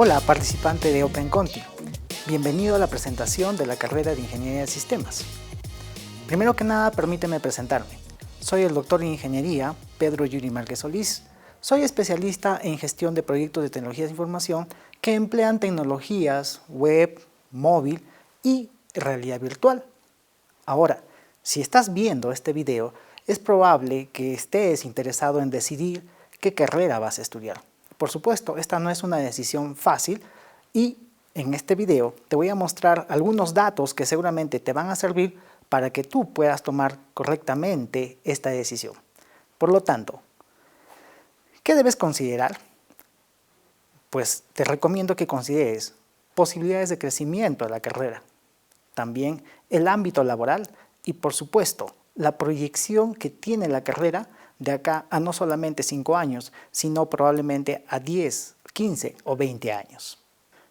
Hola, participante de OpenConti. Bienvenido a la presentación de la carrera de Ingeniería de Sistemas. Primero que nada, permíteme presentarme. Soy el doctor en Ingeniería Pedro Yuri Márquez Solís. Soy especialista en gestión de proyectos de tecnologías de información que emplean tecnologías web, móvil y realidad virtual. Ahora, si estás viendo este video, es probable que estés interesado en decidir qué carrera vas a estudiar. Por supuesto, esta no es una decisión fácil y en este video te voy a mostrar algunos datos que seguramente te van a servir para que tú puedas tomar correctamente esta decisión. Por lo tanto, ¿qué debes considerar? Pues te recomiendo que consideres posibilidades de crecimiento de la carrera, también el ámbito laboral y, por supuesto, la proyección que tiene la carrera de acá a no solamente 5 años, sino probablemente a 10, 15 o 20 años.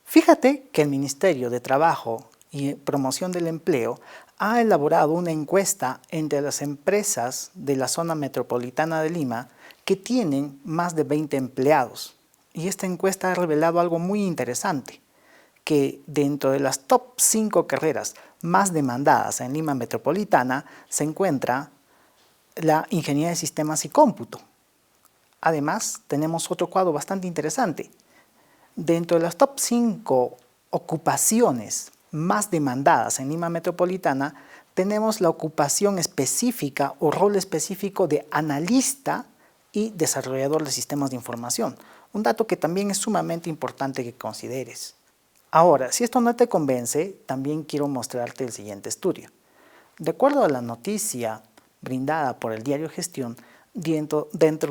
Fíjate que el Ministerio de Trabajo y Promoción del Empleo ha elaborado una encuesta entre las empresas de la zona metropolitana de Lima que tienen más de 20 empleados. Y esta encuesta ha revelado algo muy interesante, que dentro de las top 5 carreras más demandadas en Lima metropolitana se encuentra la Ingeniería de Sistemas y Cómputo. Además, tenemos otro cuadro bastante interesante. Dentro de las top 5 ocupaciones más demandadas en Lima metropolitana, tenemos la ocupación específica o rol específico de analista y desarrollador de sistemas de información. Un dato que también es sumamente importante que consideres. Ahora, si esto no te convence, también quiero mostrarte el siguiente estudio. De acuerdo a la noticia brindada por el diario Gestión, dentro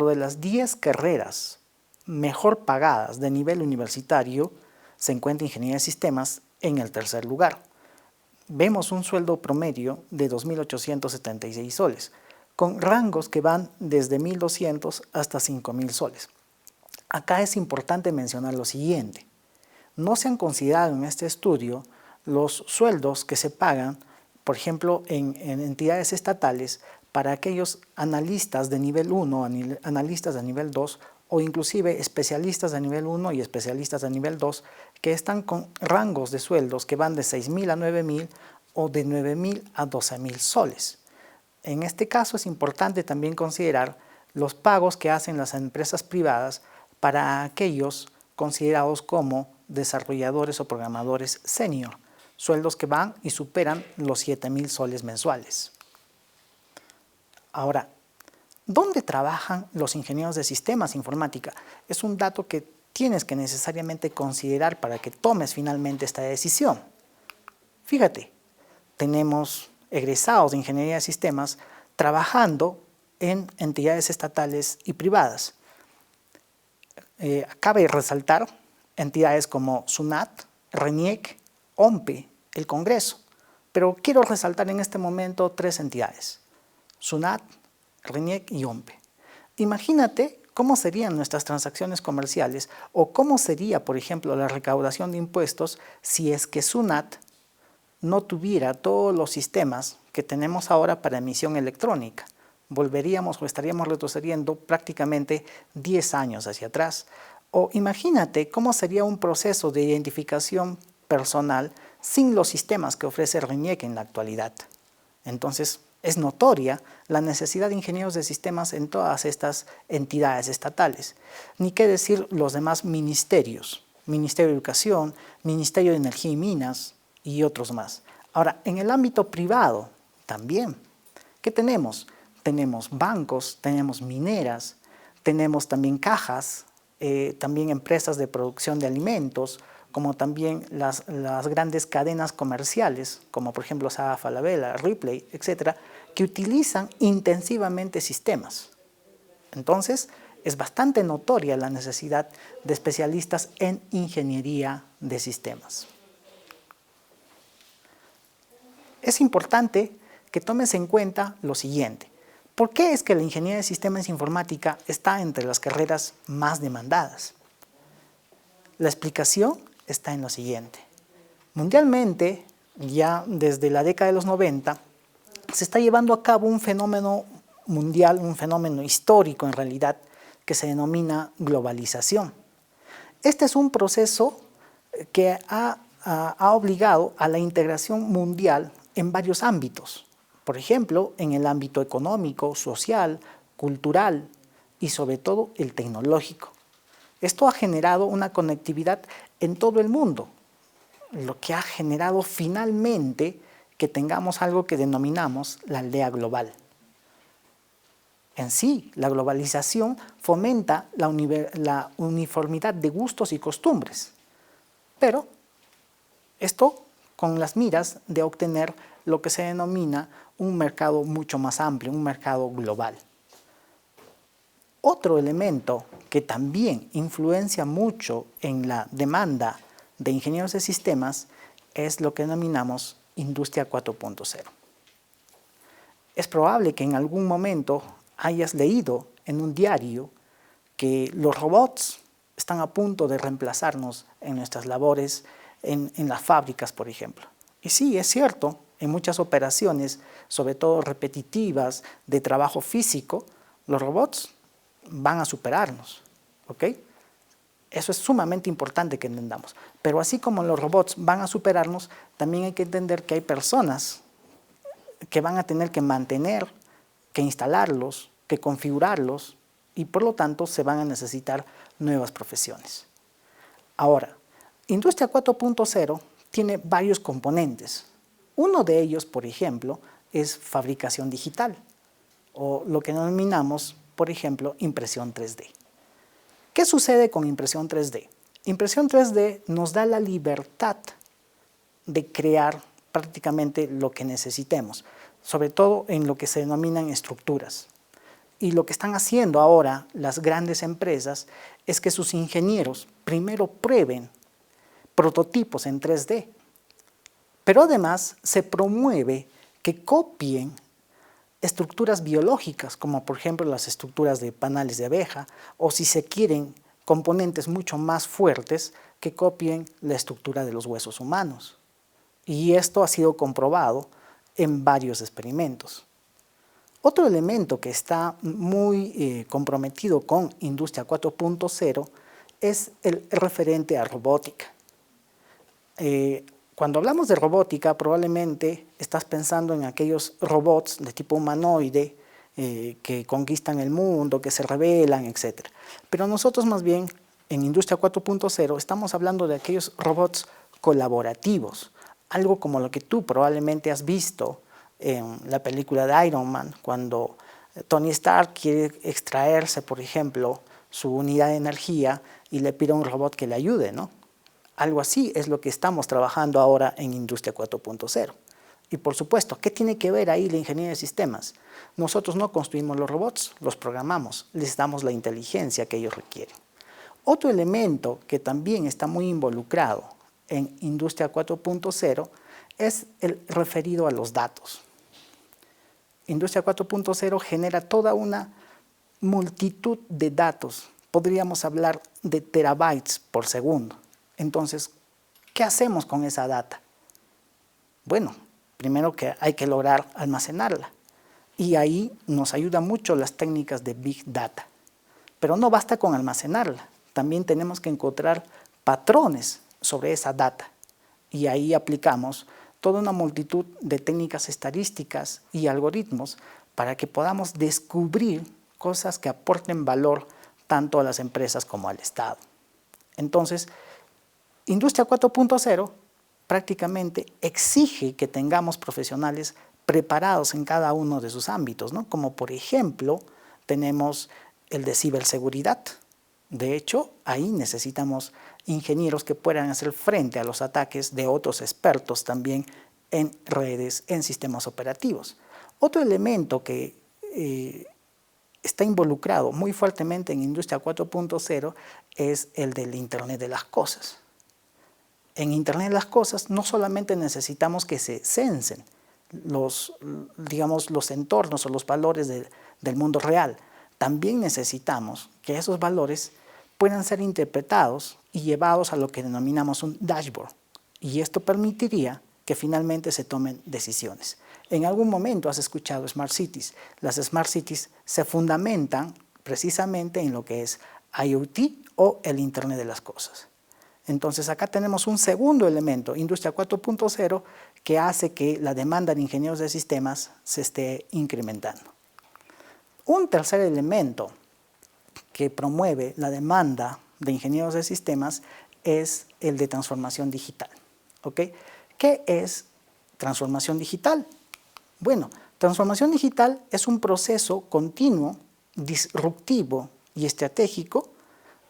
de las 10 carreras mejor pagadas de nivel universitario, se encuentra Ingeniería de Sistemas en el tercer lugar. Vemos un sueldo promedio de 2.876 soles, con rangos que van desde 1.200 hasta 5.000 soles. Acá es importante mencionar lo siguiente. No se han considerado en este estudio los sueldos que se pagan, por ejemplo, en entidades estatales para aquellos analistas de nivel 1, analistas de nivel 2 o inclusive especialistas de nivel 1 y especialistas de nivel 2 que están con rangos de sueldos que van de 6.000 a 9.000 o de 9.000 a 12.000 soles. En este caso es importante también considerar los pagos que hacen las empresas privadas para aquellos considerados como desarrolladores o programadores senior, sueldos que van y superan los 7.000 soles mensuales. Ahora, ¿dónde trabajan los ingenieros de sistemas informática? Es un dato que tienes que necesariamente considerar para que tomes finalmente esta decisión. Fíjate, tenemos egresados de ingeniería de sistemas trabajando en entidades estatales y privadas. Cabe resaltar entidades como SUNAT, RENIEC, OMPE, el Congreso, pero quiero resaltar en este momento 3 entidades, SUNAT, RENIEC y OMPE. Imagínate cómo serían nuestras transacciones comerciales o cómo sería, por ejemplo, la recaudación de impuestos si es que SUNAT no tuviera todos los sistemas que tenemos ahora para emisión electrónica. Volveríamos o estaríamos retrocediendo prácticamente 10 años hacia atrás. O imagínate cómo sería un proceso de identificación personal sin los sistemas que ofrece RENIEC en la actualidad. Entonces, es notoria la necesidad de ingenieros de sistemas en todas estas entidades estatales. Ni qué decir los demás ministerios, Ministerio de Educación, Ministerio de Energía y Minas y otros más. Ahora, en el ámbito privado también, ¿qué tenemos? Tenemos bancos, tenemos mineras, tenemos también cajas, también empresas de producción de alimentos, como también las grandes cadenas comerciales, como por ejemplo Saga Falabella, Ripley, etcétera, que utilizan intensivamente sistemas. Entonces, es bastante notoria la necesidad de especialistas en ingeniería de sistemas. Es importante que tomes en cuenta lo siguiente. ¿Por qué es que la ingeniería de sistemas informática está entre las carreras más demandadas? La explicación está en lo siguiente. Mundialmente, ya desde la década de los 90, se está llevando a cabo un fenómeno mundial, un fenómeno histórico en realidad, que se denomina globalización. Este es un proceso que ha obligado a la integración mundial en varios ámbitos. Por ejemplo, en el ámbito económico, social, cultural y sobre todo el tecnológico. Esto ha generado una conectividad en todo el mundo, lo que ha generado finalmente que tengamos algo que denominamos la aldea global. En sí, la globalización fomenta la uniformidad de gustos y costumbres, pero esto con las miras de obtener lo que se denomina un mercado mucho más amplio, un mercado global. Otro elemento que también influencia mucho en la demanda de ingenieros de sistemas es lo que denominamos Industria 4.0. Es probable que en algún momento hayas leído en un diario que los robots están a punto de reemplazarnos en nuestras labores en las fábricas, por ejemplo. Y sí, es cierto, en muchas operaciones, sobre todo repetitivas, de trabajo físico, los robots van a superarnos, ¿ok? Eso es sumamente importante que entendamos. Pero así como los robots van a superarnos, también hay que entender que hay personas que van a tener que mantener, que instalarlos, que configurarlos y por lo tanto se van a necesitar nuevas profesiones. Ahora, Industria 4.0 tiene varios componentes. Uno de ellos, por ejemplo, es fabricación digital o lo que denominamos, por ejemplo, impresión 3D. ¿Qué sucede con impresión 3D? Impresión 3D nos da la libertad de crear prácticamente lo que necesitemos, sobre todo en lo que se denominan estructuras. Y lo que están haciendo ahora las grandes empresas es que sus ingenieros primero prueben prototipos en 3D, pero además se promueve que copien estructuras biológicas, como por ejemplo las estructuras de panales de abeja, o si se quieren componentes mucho más fuertes, que copien la estructura de los huesos humanos. Y esto ha sido comprobado en varios experimentos. Otro elemento que está muy comprometido con Industria 4.0 es el referente a robótica. Cuando hablamos de robótica, probablemente estás pensando en aquellos robots de tipo humanoide que conquistan el mundo, que se rebelan, etc. Pero nosotros más bien, en Industria 4.0, estamos hablando de aquellos robots colaborativos, algo como lo que tú probablemente has visto en la película de Iron Man, cuando Tony Stark quiere extraerse, por ejemplo, su unidad de energía y le pide a un robot que le ayude, ¿no? Algo así es lo que estamos trabajando ahora en Industria 4.0. Y por supuesto, ¿qué tiene que ver ahí la ingeniería de sistemas? Nosotros no construimos los robots, los programamos, les damos la inteligencia que ellos requieren. Otro elemento que también está muy involucrado en Industria 4.0 es el referido a los datos. Industria 4.0 genera toda una multitud de datos. Podríamos hablar de terabytes por segundo. Entonces, ¿qué hacemos con esa data? Bueno, primero que hay que lograr almacenarla. Y ahí nos ayudan mucho las técnicas de Big Data. Pero no basta con almacenarla. También tenemos que encontrar patrones sobre esa data. Y ahí aplicamos toda una multitud de técnicas estadísticas y algoritmos para que podamos descubrir cosas que aporten valor tanto a las empresas como al Estado. Entonces, Industria 4.0 prácticamente exige que tengamos profesionales preparados en cada uno de sus ámbitos, ¿no? Como por ejemplo, tenemos el de ciberseguridad. De hecho, ahí necesitamos ingenieros que puedan hacer frente a los ataques de otros expertos también en redes, en sistemas operativos. Otro elemento que está involucrado muy fuertemente en Industria 4.0 es el del Internet de las Cosas. En Internet de las Cosas no solamente necesitamos que se censen los entornos o los valores del mundo real, también necesitamos que esos valores puedan ser interpretados y llevados a lo que denominamos un dashboard. Y esto permitiría que finalmente se tomen decisiones. En algún momento has escuchado Smart Cities. Las Smart Cities se fundamentan precisamente en lo que es IoT o el Internet de las Cosas. Entonces acá tenemos un segundo elemento, Industria 4.0, que hace que la demanda de ingenieros de sistemas se esté incrementando. Un tercer elemento que promueve la demanda de ingenieros de sistemas es el de transformación digital. ¿Ok? ¿Qué es transformación digital? Bueno, transformación digital es un proceso continuo, disruptivo y estratégico,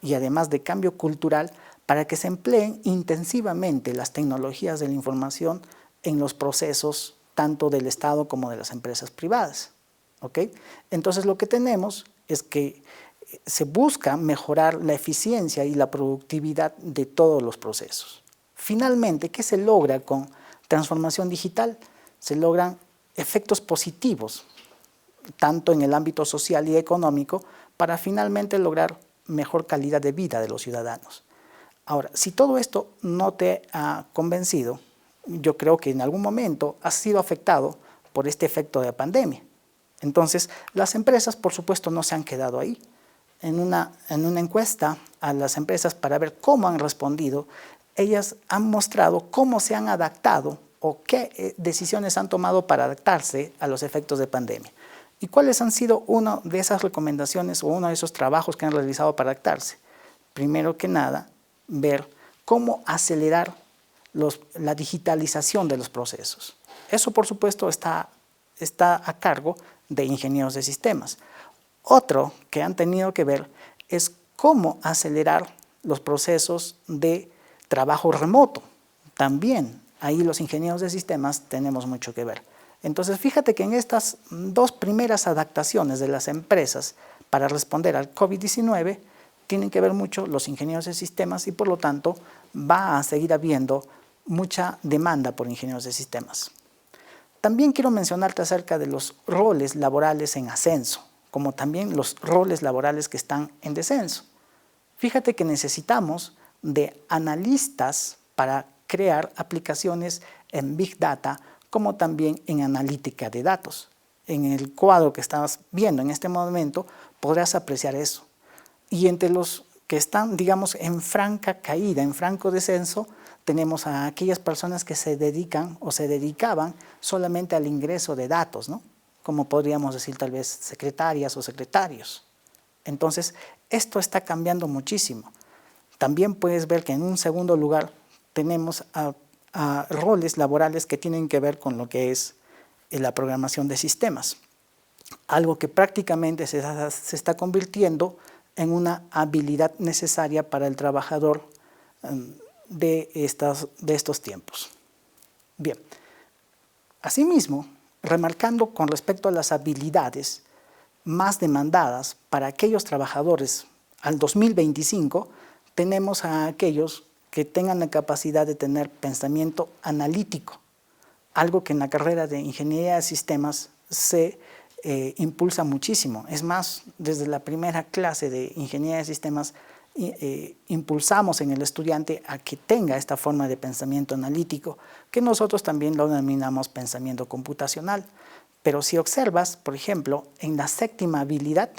y además de cambio cultural, para que se empleen intensivamente las tecnologías de la información en los procesos tanto del Estado como de las empresas privadas. ¿Ok? Entonces lo que tenemos es que se busca mejorar la eficiencia y la productividad de todos los procesos. Finalmente, ¿qué se logra con transformación digital? Se logran efectos positivos, tanto en el ámbito social y económico, para finalmente lograr mejor calidad de vida de los ciudadanos. Ahora, si todo esto no te ha convencido, yo creo que en algún momento has sido afectado por este efecto de la pandemia. Entonces, las empresas, por supuesto, no se han quedado ahí. En una encuesta a las empresas para ver cómo han respondido, ellas han mostrado cómo se han adaptado o qué decisiones han tomado para adaptarse a los efectos de pandemia. ¿Y cuáles han sido una de esas recomendaciones o uno de esos trabajos que han realizado para adaptarse? Primero que nada, ver cómo acelerar la digitalización de los procesos. Eso, por supuesto, está a cargo de ingenieros de sistemas. Otro que han tenido que ver es cómo acelerar los procesos de trabajo remoto. También ahí los ingenieros de sistemas tenemos mucho que ver. Entonces, fíjate que en estas dos primeras adaptaciones de las empresas para responder al COVID-19 tienen que ver mucho los ingenieros de sistemas y por lo tanto va a seguir habiendo mucha demanda por ingenieros de sistemas. También quiero mencionarte acerca de los roles laborales en ascenso, como también los roles laborales que están en descenso. Fíjate que necesitamos de analistas para crear aplicaciones en Big Data, como también en analítica de datos. En el cuadro que estás viendo en este momento podrás apreciar eso. Y entre los que están, digamos, en franca caída, en franco descenso, tenemos a aquellas personas que se dedican o se dedicaban solamente al ingreso de datos, ¿no? Como podríamos decir tal vez secretarias o secretarios. Entonces, esto está cambiando muchísimo. También puedes ver que en un segundo lugar tenemos a roles laborales que tienen que ver con lo que es la programación de sistemas. Algo que prácticamente se está convirtiendo en una habilidad necesaria para el trabajador de estos tiempos. Bien, asimismo, remarcando con respecto a las habilidades más demandadas para aquellos trabajadores al 2025, tenemos a aquellos que tengan la capacidad de tener pensamiento analítico, algo que en la carrera de Ingeniería de Sistemas se impulsa muchísimo. Es más, desde la primera clase de Ingeniería de Sistemas impulsamos en el estudiante a que tenga esta forma de pensamiento analítico, que nosotros también lo denominamos pensamiento computacional. Pero si observas, por ejemplo, en la séptima habilidad,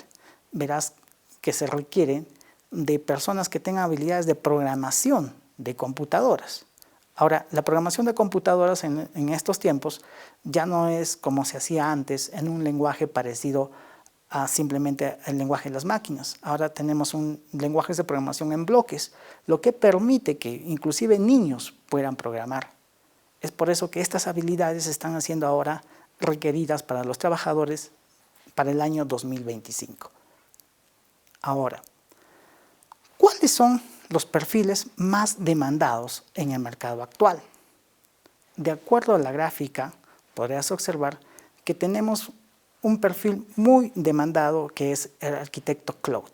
verás que se requieren de personas que tengan habilidades de programación de computadoras. Ahora, la programación de computadoras en estos tiempos ya no es como se hacía antes en un lenguaje parecido a simplemente el lenguaje de las máquinas. Ahora tenemos lenguajes de programación en bloques, lo que permite que inclusive niños puedan programar. Es por eso que estas habilidades están haciendo ahora requeridas para los trabajadores para el año 2025. Ahora, ¿cuáles son los perfiles más demandados en el mercado actual? De acuerdo a la gráfica, podrás observar que tenemos un perfil muy demandado que es el arquitecto cloud.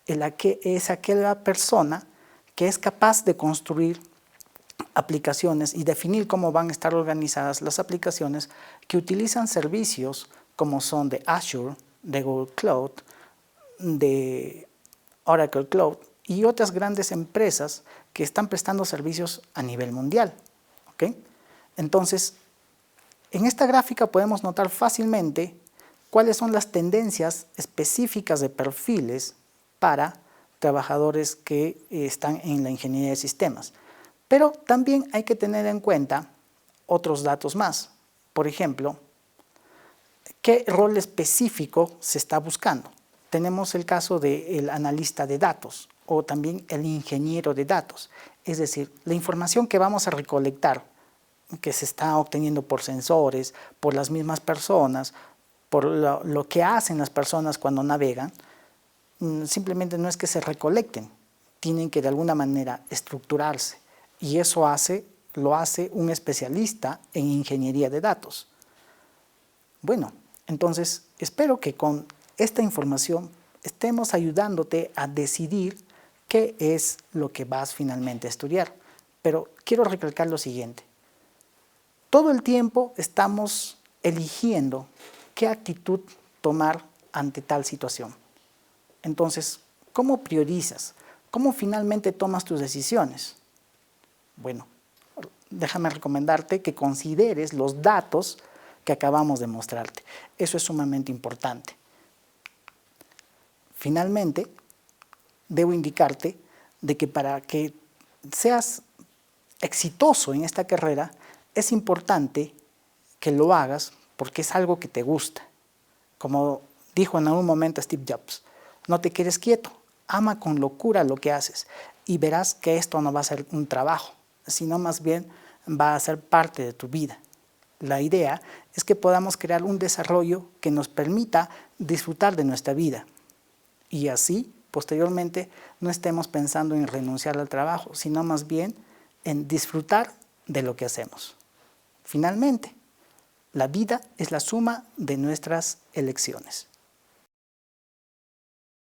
Es aquella persona que es capaz de construir aplicaciones y definir cómo van a estar organizadas las aplicaciones que utilizan servicios como son de Azure, de Google Cloud, de Oracle Cloud y otras grandes empresas que están prestando servicios a nivel mundial. ¿Okay? Entonces, en esta gráfica podemos notar fácilmente cuáles son las tendencias específicas de perfiles para trabajadores que están en la ingeniería de sistemas. Pero también hay que tener en cuenta otros datos más. Por ejemplo, ¿qué rol específico se está buscando? Tenemos el caso del analista de datos o también el ingeniero de datos. Es decir, la información que vamos a recolectar, que se está obteniendo por sensores, por las mismas personas, por lo que hacen las personas cuando navegan, simplemente no es que se recolecten, tienen que de alguna manera estructurarse. Y eso lo hace un especialista en ingeniería de datos. Bueno, entonces espero que con esta información estemos ayudándote a decidir qué es lo que vas finalmente a estudiar. Pero quiero recalcar lo siguiente. Todo el tiempo estamos eligiendo qué actitud tomar ante tal situación. Entonces, ¿cómo priorizas? ¿Cómo finalmente tomas tus decisiones? Bueno, déjame recomendarte que consideres los datos que acabamos de mostrarte. Eso es sumamente importante. Finalmente, debo indicarte de que para que seas exitoso en esta carrera, es importante que lo hagas porque es algo que te gusta. Como dijo en algún momento Steve Jobs, no te quedes quieto, ama con locura lo que haces y verás que esto no va a ser un trabajo, sino más bien va a ser parte de tu vida. La idea es que podamos crear un desarrollo que nos permita disfrutar de nuestra vida y así, posteriormente, no estemos pensando en renunciar al trabajo, sino más bien en disfrutar de lo que hacemos. Finalmente, la vida es la suma de nuestras elecciones.